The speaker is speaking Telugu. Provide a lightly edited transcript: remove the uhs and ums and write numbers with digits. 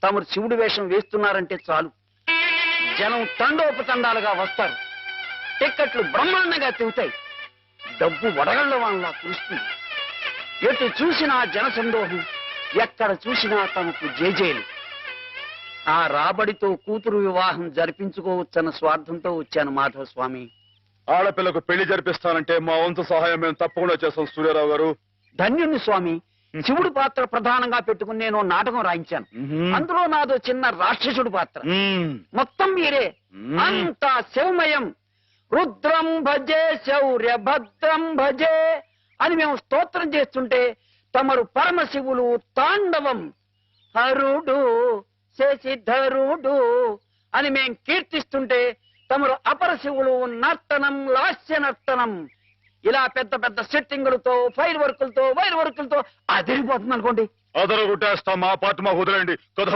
తమరు శివుడి వేషం వేస్తున్నారంటే చాలు జనం తండోపతండాలుగా వస్తారు. టిక్కెట్లు బ్రహ్మాండంగా తిరుగుతాయి. డబ్బు వడగళ్ల వాళ్ళ కురుస్తుంది. ఎటు చూసినా జనసందోహం, ఎక్కడ చూసినా తమకు జేజేలు. ఆ రాబడితో కూతురు వివాహం జరిపించుకోవచ్చన్న స్వార్థంతో వచ్చాను మాధవ స్వామి. ఆడపిల్లకు పెళ్లి జరిపిస్తానంటే మా వంతు సహాయం మేము తప్పకుండా చేస్తాం సూర్యారావు గారు. ధన్యుణ్ణి స్వామి. శివుడి పాత్ర ప్రధానంగా పెట్టుకుని నేను నాటకం రాయించాను. అందులో నాదో చిన్న రాక్షసుడి పాత్ర. మొత్తం మీరే. అంతా శివమయం. రుద్రం భజే శౌర్య భద్రం భజే అని మేము స్తోత్రం చేస్తుంటే తమరు పరమశివులు తాండవం. హరుడు శశిధరుడు అని మేం కీర్తిస్తుంటే తమరు అపరశివులు నర్తనం లాస్య నర్తనం. ఇలా పెద్ద పెద్ద సెట్టింగులతో ఫైర్ వర్కులతో వైర్ వర్కులతో అదిరిపోతుంది అనుకోండి. అదరగొట్టేస్తాం. మా పాటు మాకు వదిలేండి. కథ